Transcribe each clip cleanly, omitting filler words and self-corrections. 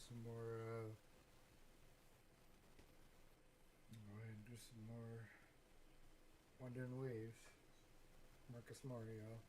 some more, go ahead and do some more Wuthering Waves. Marcus Mori, y'all.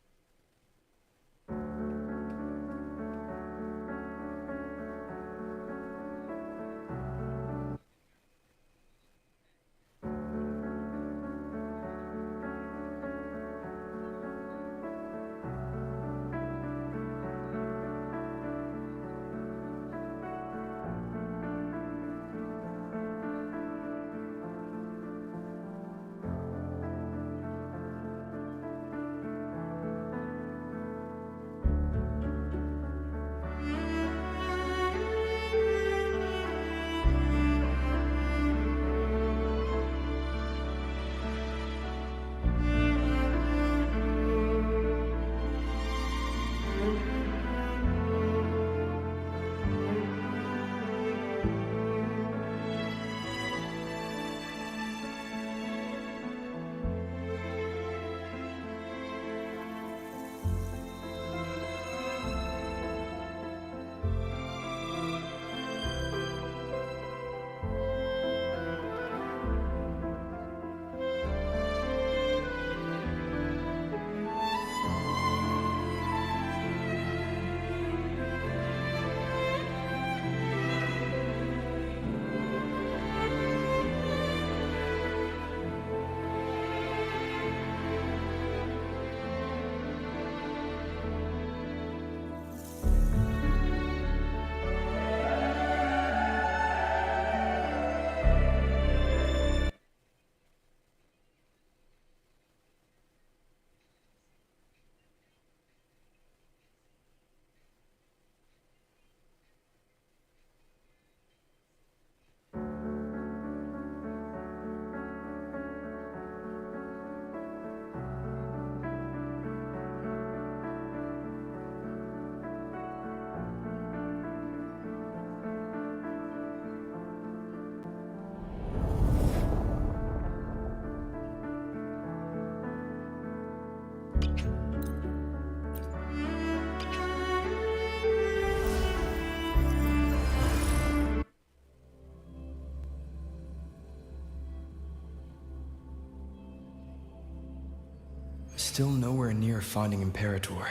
Still nowhere near finding Imperator.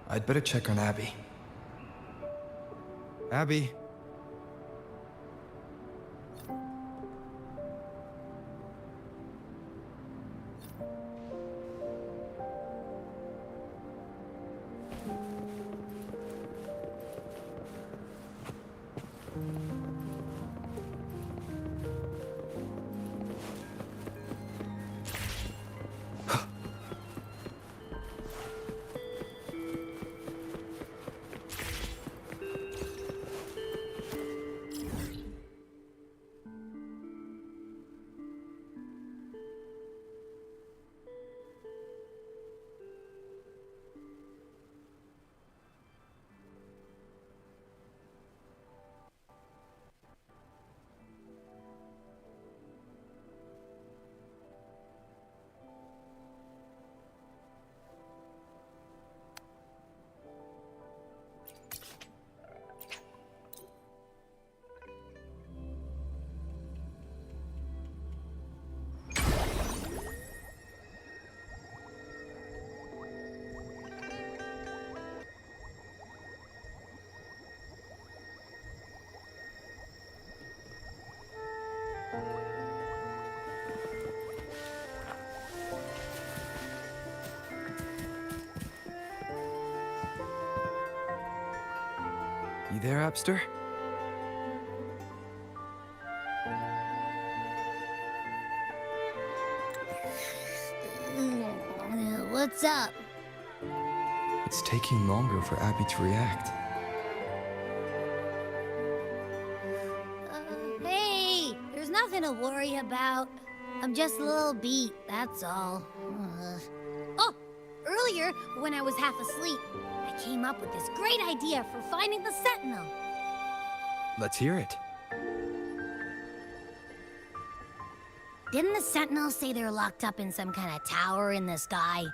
I'd better check on Abby. Abby? You there, Abster? What's up? It's taking longer for Abby to react. Hey, there's nothing to worry about. I'm just a little beat, that's all. Oh, earlier, when I was half asleep, I came up with this great idea for finding the Sentinel. Let's hear it. Didn't the Sentinel say they're locked up in some kind of tower in the sky?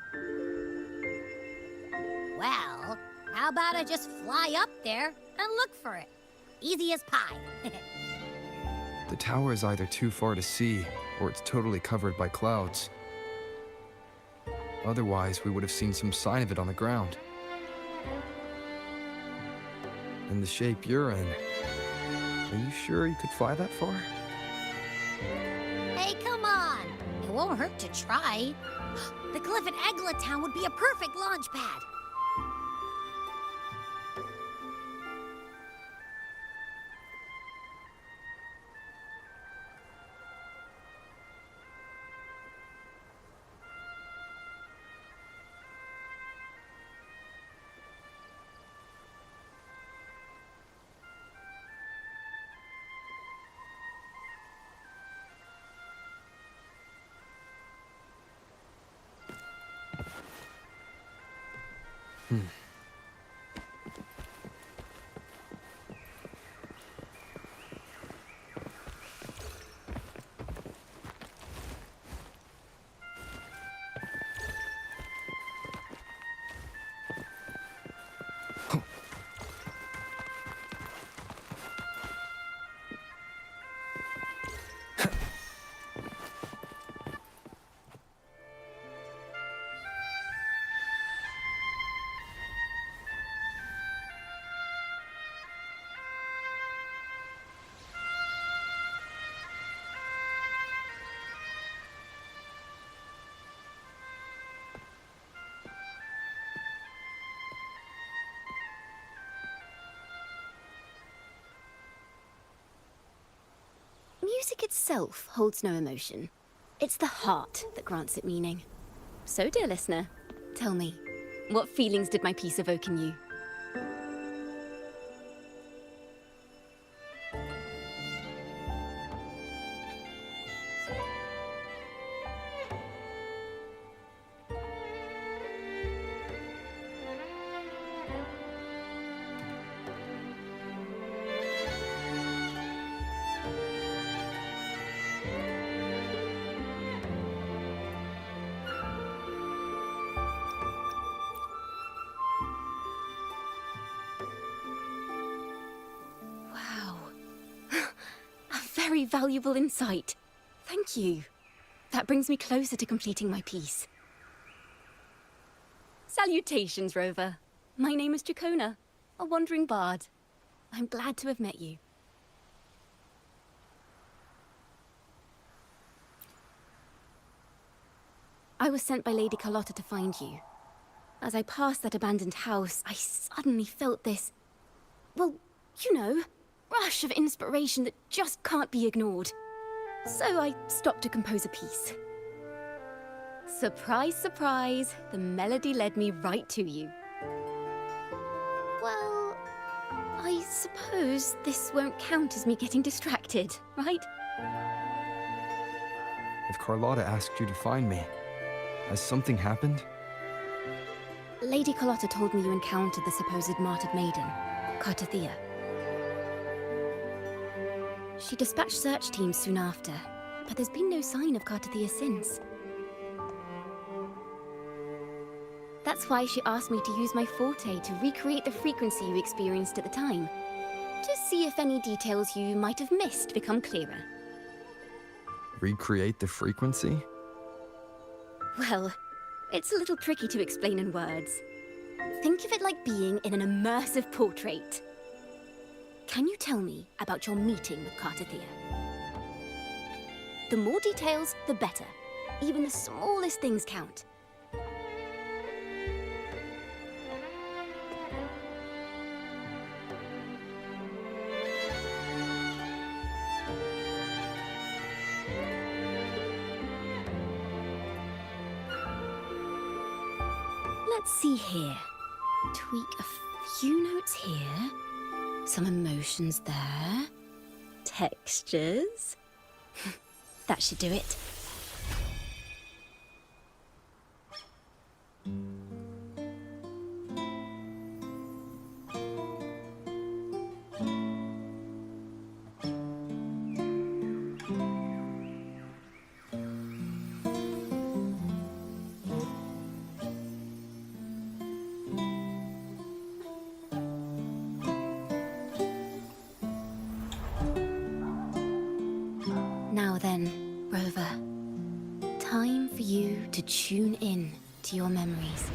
Well, how about I just fly up there and look for it? Easy as pie. The tower is either too far to see, or it's totally covered by clouds. Otherwise, we would have seen some sign of it on the ground. In the shape you're in, are you sure you could fly that far? Hey, come on! It won't hurt to try. The cliff at Eglet Town would be a perfect launch pad. Music itself holds no emotion. It's the heart that grants it meaning. So, dear listener, tell me, what feelings did my piece evoke in you? Very valuable insight. Thank you. That brings me closer to completing my piece. Salutations, Rover. My name is Jacona, a wandering bard. I'm glad to have met you. I was sent by Lady Carlotta to find you. As I passed that abandoned house, I suddenly felt this... well, you know... rush of inspiration that just can't be ignored. So I stopped to compose a piece. Surprise, surprise, the melody led me right to you. Well, I suppose this won't count as me getting distracted, right? If Carlotta asked you to find me, has something happened? Lady Carlotta told me you encountered the supposed martyred maiden, Cartothea. She dispatched search teams soon after, but there's been no sign of Cartothea since. That's why she asked me to use my forte to recreate the frequency you experienced at the time, to see if any details you might have missed become clearer. Recreate the frequency? Well, it's a little tricky to explain in words. Think of it like being in an immersive portrait. Can you tell me about your meeting with Cartothea? The more details, the better. Even the smallest things count. Let's see here. Tweak a few notes here. Some emotions there. Textures. That should do it. to your memories.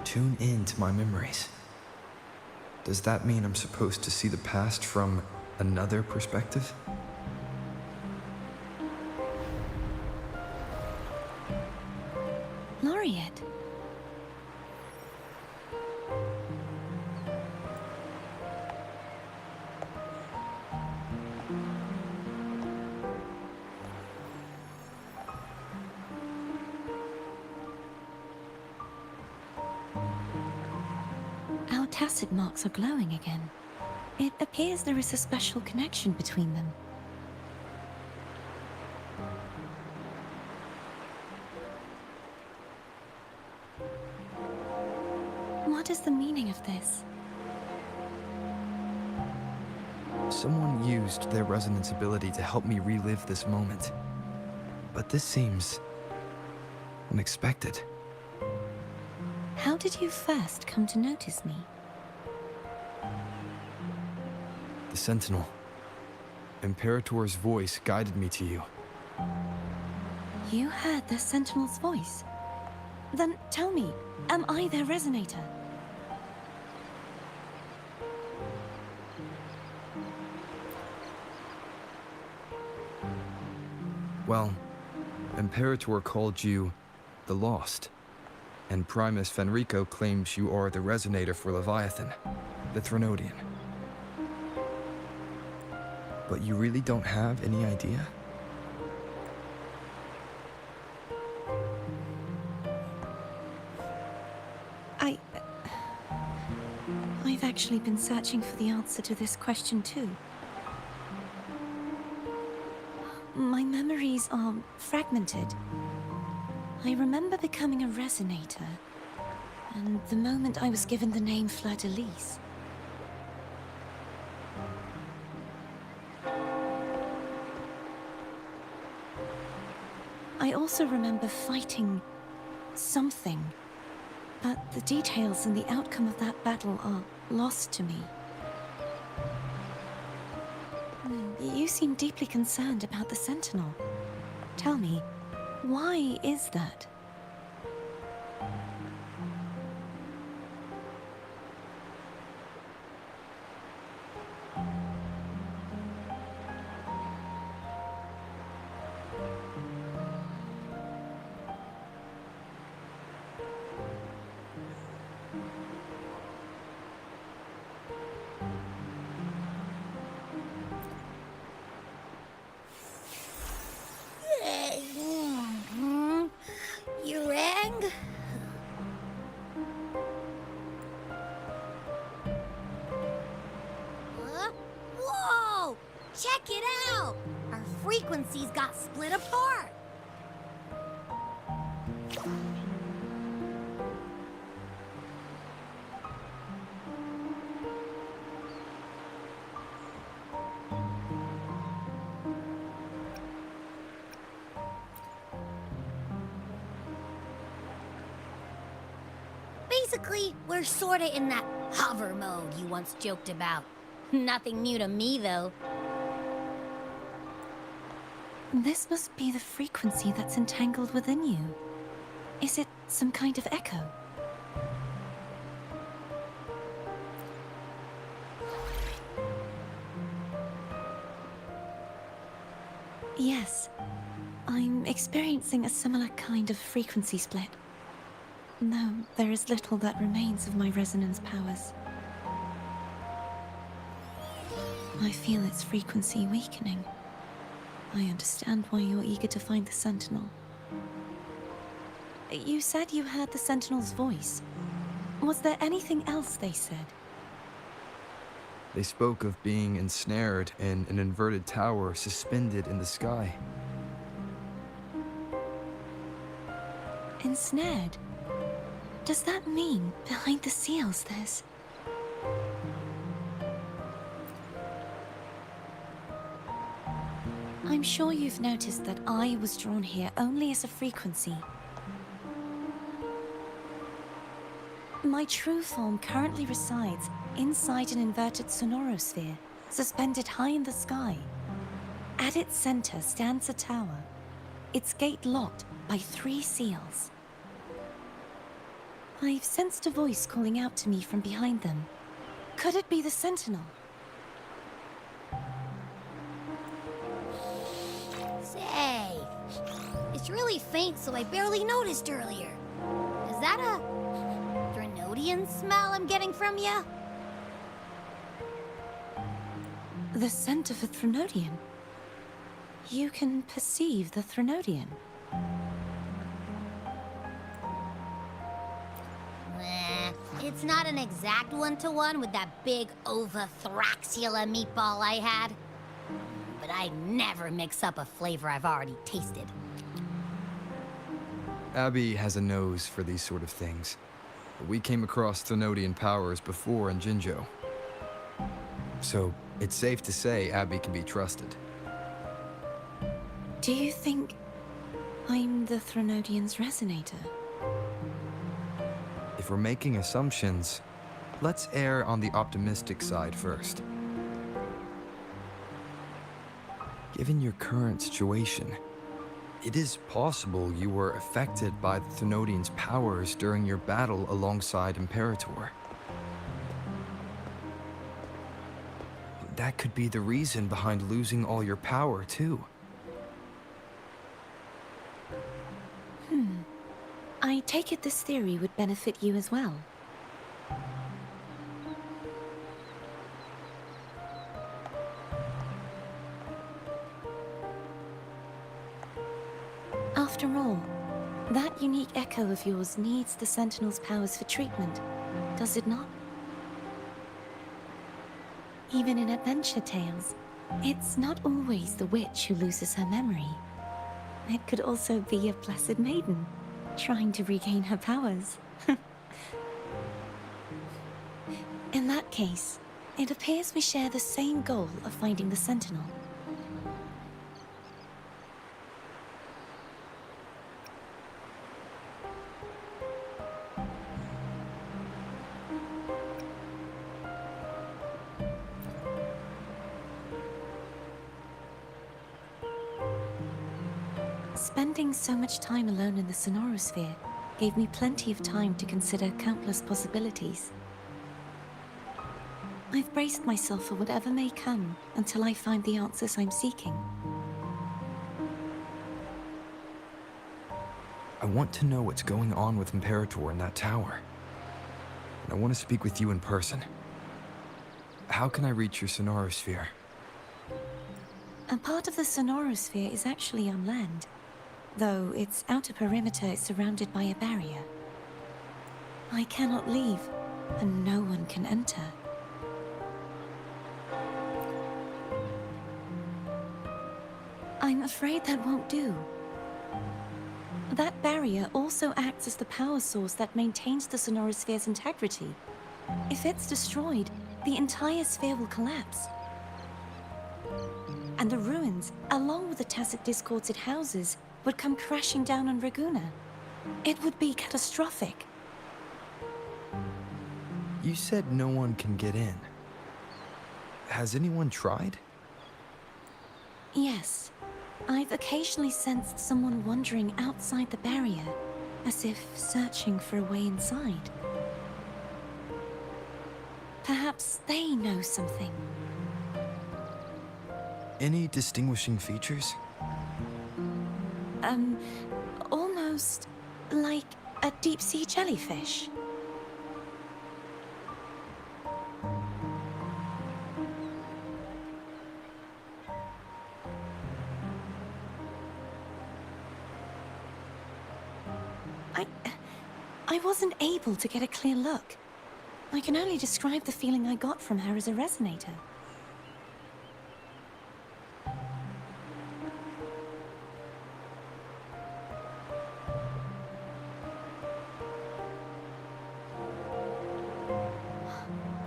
Tune in to my memories. Does that mean I'm supposed to see the past from another perspective? Laureate. Our tacit marks are glowing again. It appears there is a special connection between them. What is the meaning of this? Someone used their resonance ability to help me relive this moment. But this seems unexpected. How did you first come to notice me? The Sentinel. Imperator's voice guided me to you. You heard the Sentinel's voice? Then tell me, am I their resonator? Well, Imperator called you the Lost, and Primus Fenrico claims you are the resonator for Leviathan, the Threnodian. But you really don't have any idea? I've actually been searching for the answer to this question too. My memories are fragmented. I remember becoming a resonator, and the moment I was given the name Fleur-de-Lis. I also remember fighting something, but the details and the outcome of that battle are lost to me. You seem deeply concerned about the Sentinel. Tell me, why is that? You rang? Huh? Whoa! Check it out! Our frequencies got split apart. Basically, we're sorta in that hover mode you once joked about. Nothing new to me, though. This must be the frequency that's entangled within you. Is it some kind of echo? Yes, I'm experiencing a similar kind of frequency split. No, there is little that remains of my resonance powers. I feel its frequency weakening. I understand why you're eager to find the Sentinel. You said you heard the Sentinel's voice. Was there anything else they said? They spoke of being ensnared in an inverted tower suspended in the sky. Ensnared? Does that mean behind the seals there's... I'm sure you've noticed that I was drawn here only as a frequency. My true form currently resides inside an inverted sonorosphere, suspended high in the sky. At its center stands a tower, its gate locked by 3 seals. I've sensed a voice calling out to me from behind them. Could it be the Sentinel? Say, it's really faint, so I barely noticed earlier. Is that a Threnodian smell I'm getting from you? The scent of a Threnodian? You can perceive the Threnodian? It's not an exact one-to-one with that big Ovathraxula meatball I had. But I never mix up a flavor I've already tasted. Abby has a nose for these sort of things. We came across Threnodian powers before in Jinzhou. So, it's safe to say Abby can be trusted. Do you think I'm the Threnodian's resonator? If we're making assumptions, let's err on the optimistic side first. Given your current situation, it is possible you were affected by the Threnodian's powers during your battle alongside Imperator. That could be the reason behind losing all your power, too. I take it this theory would benefit you as well. After all, that unique echo of yours needs the Sentinel's powers for treatment, does it not? Even in adventure tales, it's not always the witch who loses her memory. It could also be a blessed maiden, trying to regain her powers. In that case, it appears we share the same goal of finding the Sentinel. Spending so much time alone in the sonorosphere gave me plenty of time to consider countless possibilities. I've braced myself for whatever may come until I find the answers I'm seeking. I want to know what's going on with Imperator in that tower. And I want to speak with you in person. How can I reach your sonorosphere? A part of the sonorosphere is actually on land, though its outer perimeter is surrounded by a barrier. I cannot leave, and no one can enter. I'm afraid that won't do. That barrier also acts as the power source that maintains the sonorosphere's integrity. If it's destroyed, the entire sphere will collapse. And the ruins, along with the tacit discords it houses, would come crashing down on Raguna. It would be catastrophic. You said no one can get in. Has anyone tried? Yes. I've occasionally sensed someone wandering outside the barrier, as if searching for a way inside. Perhaps they know something. Any distinguishing features? Almost like a deep-sea jellyfish. I wasn't able to get a clear look. I can only describe the feeling I got from her as a resonator.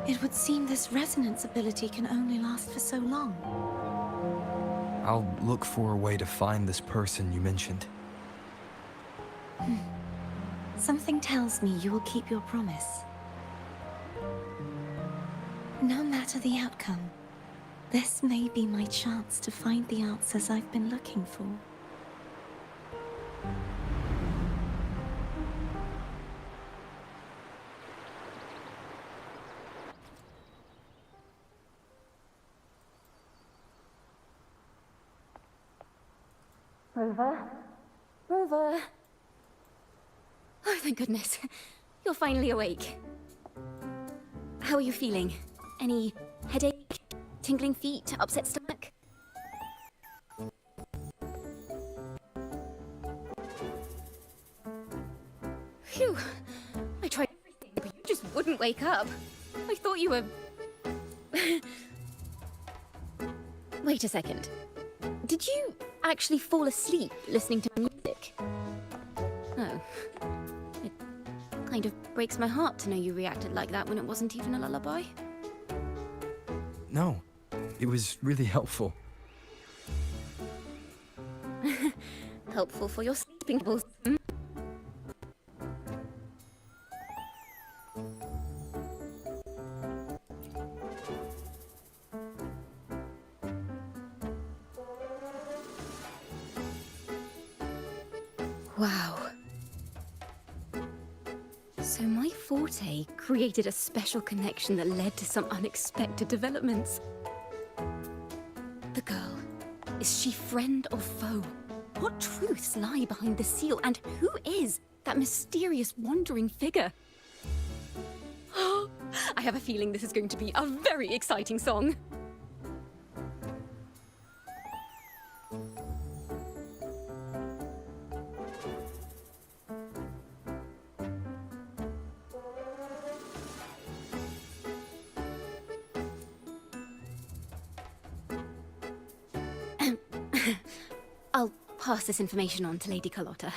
It would seem this resonance ability can only last for so long. I'll look for a way to find this person you mentioned. Something tells me you will keep your promise. No matter the outcome, this may be my chance to find the answers I've been looking for. Rover? Rover! Oh, thank goodness. You're finally awake. How are you feeling? Any headache, tingling feet, upset stomach? Phew. I tried everything, but you just wouldn't wake up. I thought you were... Wait a second. Did you actually fall asleep listening to music? Oh. It kind of breaks my heart to know you reacted like that when it wasn't even a lullaby. No, it was really helpful. Helpful for your sleeping troubles. Hmm? Wow. So my forte created a special connection that led to some unexpected developments. The girl, is she friend or foe? What truths lie behind the seal, and who is that mysterious wandering figure? I have a feeling this is going to be a very exciting song. I'll pass this information on to Lady Carlotta.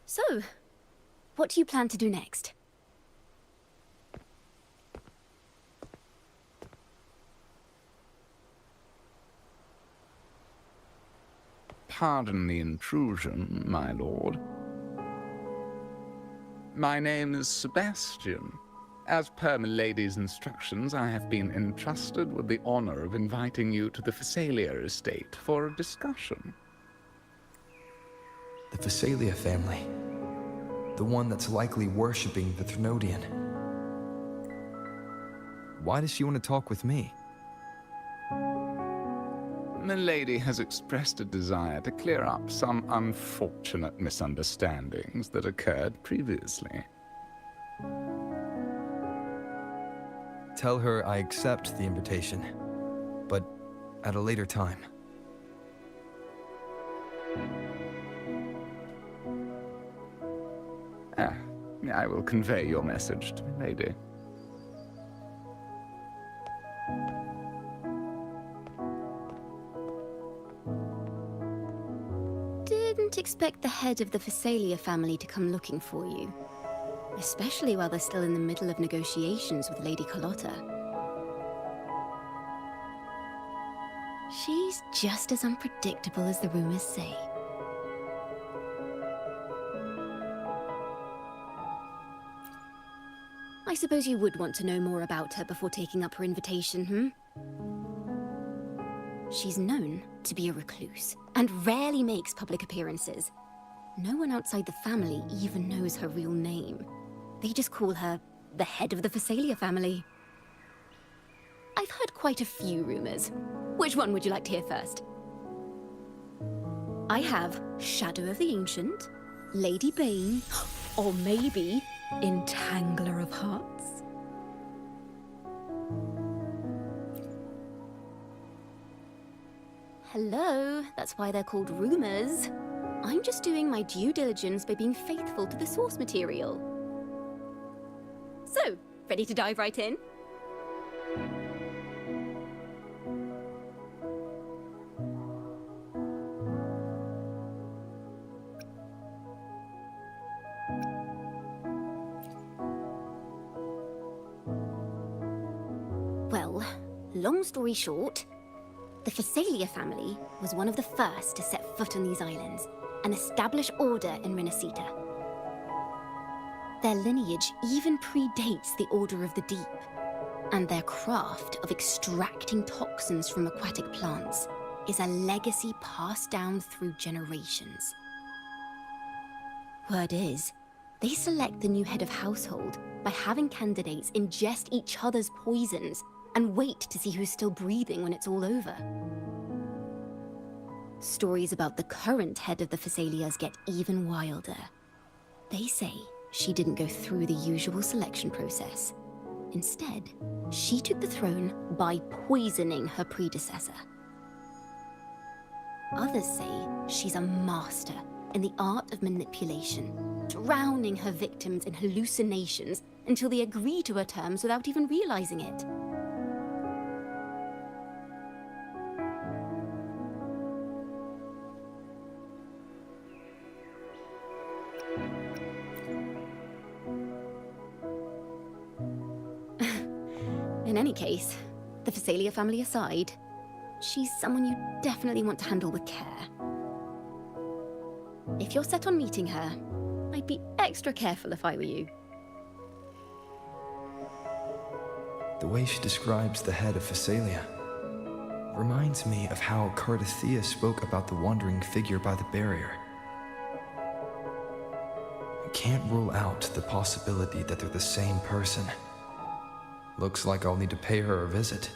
So, what do you plan to do next? Pardon the intrusion, my lord. My name is Sebastian. As per milady's instructions, I have been entrusted with the honor of inviting you to the Phasalia estate for a discussion. The Phasalia family. The one that's likely worshipping the Thrnodian. Why does she want to talk with me? Milady has expressed a desire to clear up some unfortunate misunderstandings that occurred previously. Tell her I accept the invitation, but at a later time. I will convey your message to Milady. Didn't expect the head of the Phasalia family to come looking for you. Especially while they're still in the middle of negotiations with Lady Carlotta. She's just as unpredictable as the rumors say. I suppose you would want to know more about her before taking up her invitation, hmm? She's known to be a recluse, and rarely makes public appearances. No one outside the family even knows her real name. They just call her the head of the Phasalia family. I've heard quite a few rumors. Which one would you like to hear first? I have Shadow of the Ancient, Lady Bane, or maybe Entangler of Hearts. Hello, that's why they're called rumors. I'm just doing my due diligence by being faithful to the source material. So, Ready to dive right in? Well, long story short, the Phasalia family was one of the first to set foot on these islands and establish order in Renacita. Their lineage even predates the Order of the Deep, and their craft of extracting toxins from aquatic plants is a legacy passed down through generations. Word is, they select the new head of household by having candidates ingest each other's poisons and wait to see who's still breathing when it's all over. Stories about the current head of the Phasalias get even wilder. They say she didn't go through the usual selection process. Instead, she took the throne by poisoning her predecessor. Others say she's a master in the art of manipulation, drowning her victims in hallucinations until they agree to her terms without even realizing it. In any case, the Phasalia family aside, she's someone you definitely want to handle with care. If you're set on meeting her, I'd be extra careful if I were you. The way she describes the head of Phasalia reminds me of how Cardathea spoke about the wandering figure by the barrier. I can't rule out the possibility that they're the same person. Looks like I'll need to pay her a visit.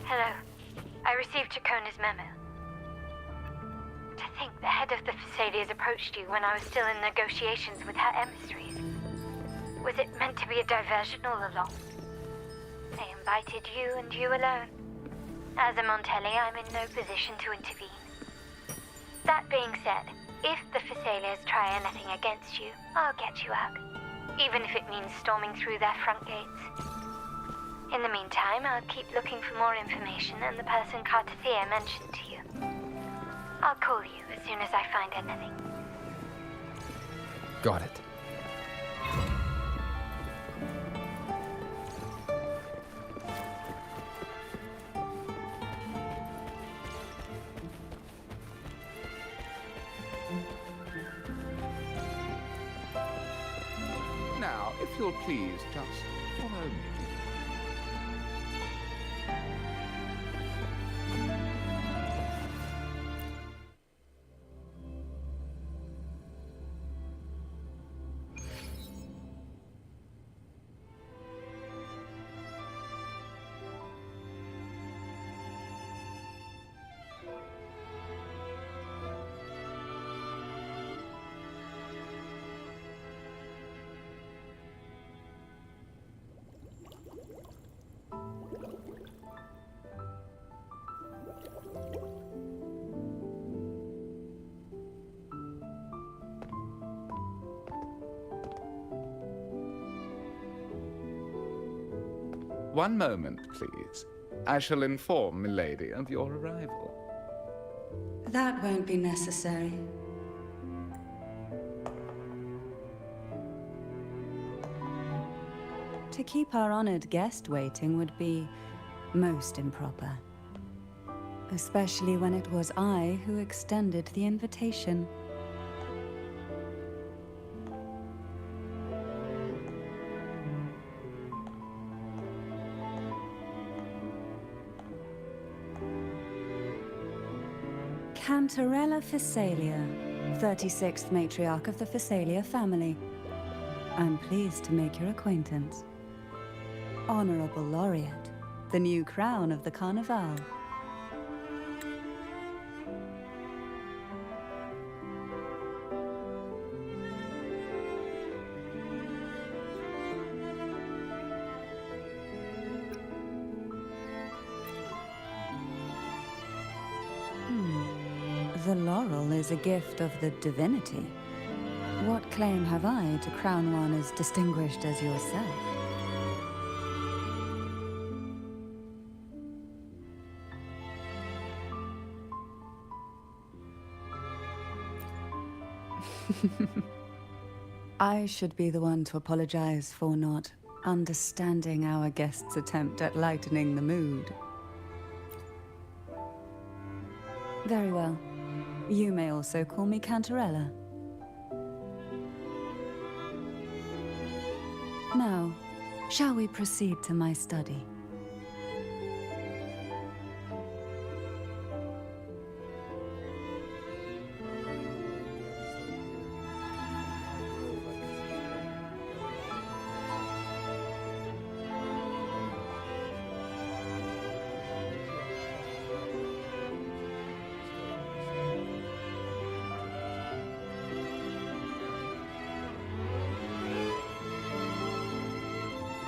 Hello. I received Chacona's memo. To think the head of the Phasalias approached you when I was still in negotiations with her emissaries. Was it meant to be a diversion all along? They invited you and you alone. As a Montelli, I'm in no position to intervene. That being said, if the Phasalias try anything against you, I'll get you out. Even if it means storming through their front gates. In the meantime, I'll keep looking for more information and the person Cardathea mentioned to you. I'll call you as soon as I find anything. Got it. Now, if you'll please just follow me. One moment, please. I shall inform Milady of your arrival. That won't be necessary. To keep our honored guest waiting would be most improper. Especially when it was I who extended the invitation. Cantarella Physalia, 36th matriarch of the Physalia family. I'm pleased to make your acquaintance. Honorable Laureate, the new crown of the Carnival. The laurel is a gift of the divinity. What claim have I to crown one as distinguished as yourself? I should be the one to apologize for not understanding our guest's attempt at lightening the mood. Very well. You may also call me Cantarella. Now, shall we proceed to my study?